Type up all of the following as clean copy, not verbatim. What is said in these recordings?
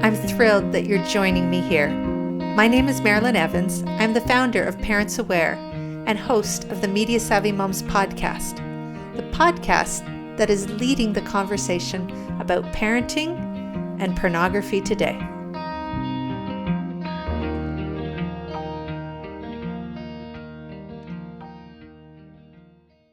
I'm thrilled that you're joining me here. My name is Marilyn Evans. I'm the founder of Parents Aware and host of the Media Savvy Moms podcast, the podcast that is leading the conversation about parenting and pornography today.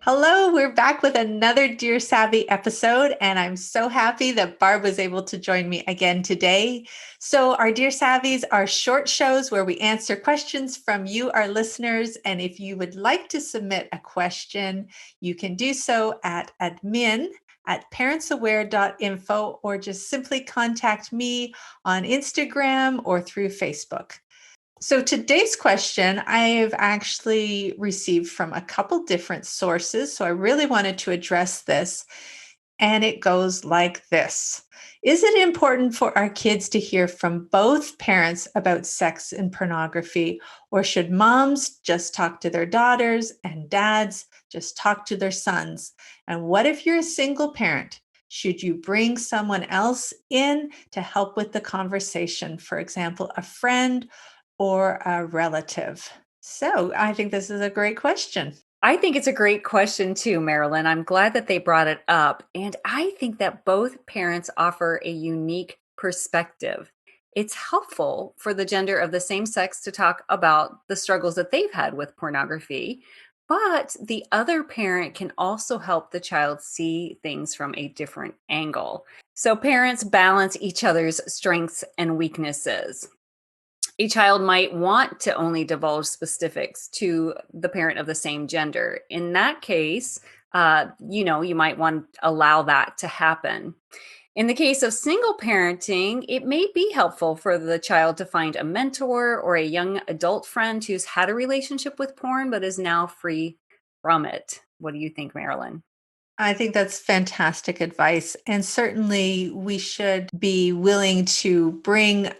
Hello, we're back with another Dear Savvy episode, and I'm so happy that Barb was able to join me again today. So our Dear Savvies are short shows where we answer questions from you, our listeners, and if you would like to submit a question, you can do so at admin@parentsaware.info or just simply contact me on Instagram or through Facebook. So today's question I've actually received from a couple different sources. So I really wanted to address this. And it goes like this. Is it important for our kids to hear from both parents about sex and pornography? Or should moms just talk to their daughters and dads just talk to their sons? And what if you're a single parent? Should you bring someone else in to help with the conversation? For example, a friend or a relative? So I think this is a great question. I think it's a great question too, Marilyn. I'm glad that they brought it up. And I think that both parents offer a unique perspective. It's helpful for the gender of the same sex to talk about the struggles that they've had with pornography, but the other parent can also help the child see things from a different angle. So parents balance each other's strengths and weaknesses. A child might want to only divulge specifics to the parent of the same gender. In that case, you might want to allow that to happen. In the case of single parenting, it may be helpful for the child to find a mentor or a young adult friend who's had a relationship with porn but is now free from it. What do you think, Marilyn? I think that's fantastic advice. And certainly we should be willing to bring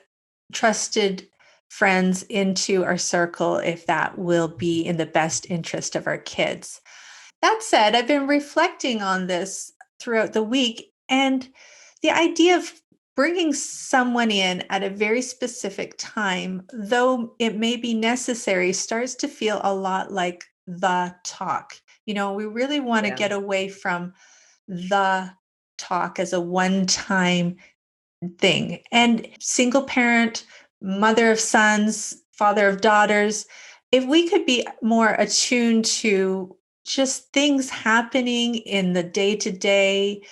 trusted friends into our circle if that will be in the best interest of our kids. That said, I've been reflecting on this throughout the week, and the idea of bringing someone in at a very specific time, though it may be necessary, starts to feel a lot like the talk. We really want to Yeah. get away from the talk as a one-time thing. And single parent, mother of sons, father of daughters, if we could be more attuned to just things happening in the day to day,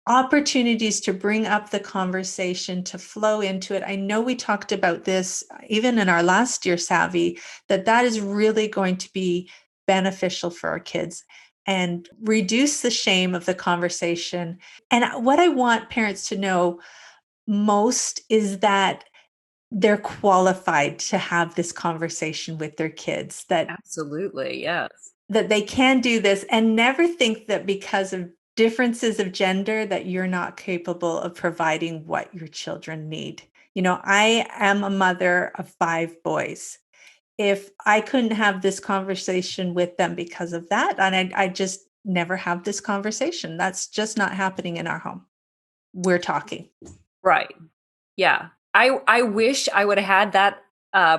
opportunities to bring up the conversation, to flow into it. I know we talked about this even in our last Dear Savvy, that is really going to be beneficial for our kids and reduce the shame of the conversation. And what I want parents to know most is that they're qualified to have this conversation with their kids, Absolutely, yes. that they can do this, and never think that because of differences of gender that you're not capable of providing what your children need. I am a mother of 5 boys. If I couldn't have this conversation with them because of that, and I just never have this conversation. That's just not happening in our home. We're talking. Right. Yeah. I wish I would have had that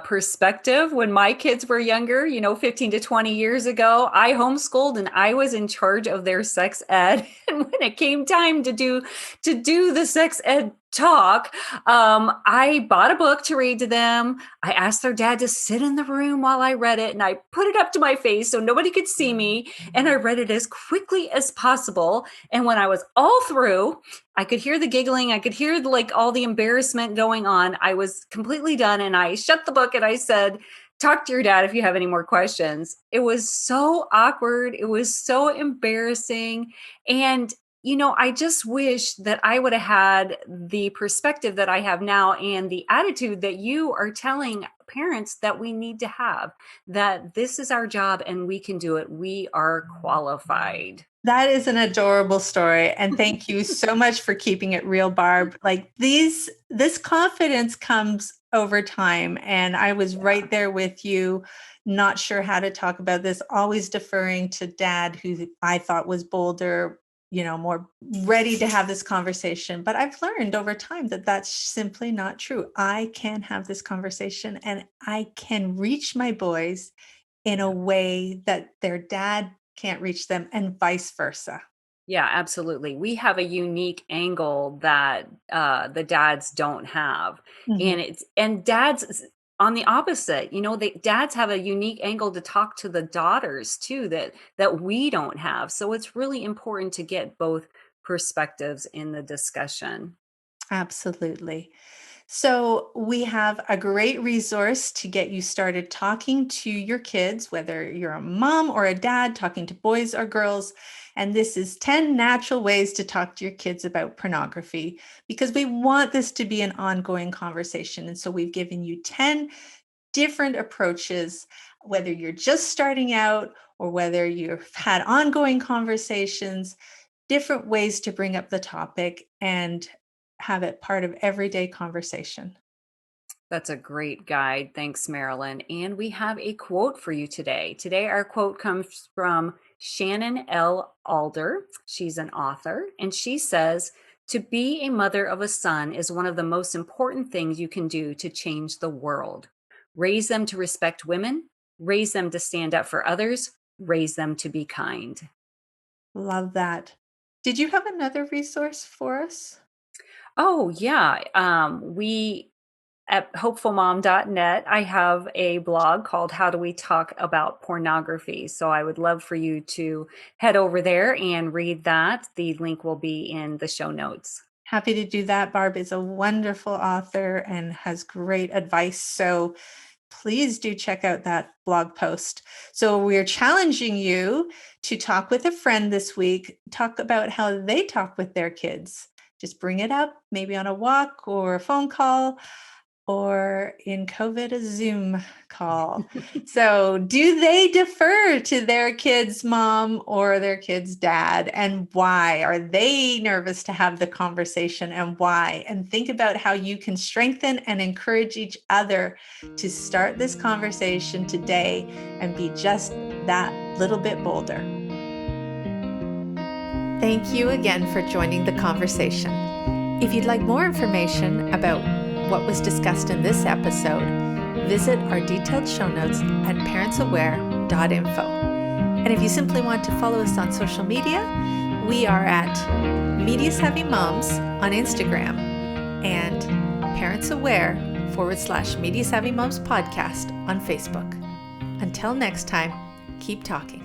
perspective when my kids were younger, 15 to 20 years ago. I homeschooled and I was in charge of their sex ed. And when it came time to do the sex ed talk, I bought a book to read to them. I asked their dad to sit in the room while I read it, and I put it up to my face so nobody could see me. And I read it as quickly as possible. And when I was all through, I could hear the giggling. I could hear all the embarrassment going on. I was completely done. And I shut the book and I said, talk to your dad if you have any more questions. It was so awkward. It was so embarrassing. And, I just wish that I would have had the perspective that I have now and the attitude that you are telling parents that we need to have, that this is our job and we can do it. We are qualified. That is an adorable story. And thank you so much for keeping it real, Barb. This confidence comes over time. And I was right there with you, not sure how to talk about this, always deferring to dad, who I thought was bolder, more ready to have this conversation. But I've learned over time that that's simply not true. I can have this conversation and I can reach my boys in a Yeah. way that their dad can't reach them, and vice versa. Yeah, absolutely. We have a unique angle that the dads don't have, Mhm. and on the opposite. Dads have a unique angle to talk to the daughters too that we don't have. So it's really important to get both perspectives in the discussion. Absolutely. So, we have a great resource to get you started talking to your kids, whether you're a mom or a dad, talking to boys or girls. And this is 10 natural ways to talk to your kids about pornography, because we want this to be an ongoing conversation. And so, we've given you 10 different approaches, whether you're just starting out or whether you've had ongoing conversations, different ways to bring up the topic and have it part of everyday conversation. That's a great guide. Thanks, Marilyn. And we have a quote for you today. Today, our quote comes from Shannon L. Alder. She's an author, and she says, "To be a mother of a son is one of the most important things you can do to change the world. Raise them to respect women, raise them to stand up for others, raise them to be kind." Love that. Did you have another resource for us? Oh, yeah. We At hopefulmom.net, I have a blog called How Do We Talk About Pornography? So I would love for you to head over there and read that. The link will be in the show notes. Happy to do that. Barb is a wonderful author and has great advice. So please do check out that blog post. So we're challenging you to talk with a friend this week, talk about how they talk with their kids. Just bring it up, maybe on a walk or a phone call, or in COVID, a Zoom call. So, do they defer to their kid's mom or their kid's dad? And why? Are they nervous to have the conversation, and why? And think about how you can strengthen and encourage each other to start this conversation today and be just that little bit bolder. Thank you again for joining the conversation. If you'd like more information about what was discussed in this episode, visit our detailed show notes at parentsaware.info. And if you simply want to follow us on social media, we are at Media Savvy Moms on Instagram and parentsaware /Media Savvy Moms podcast on Facebook. Until next time, keep talking.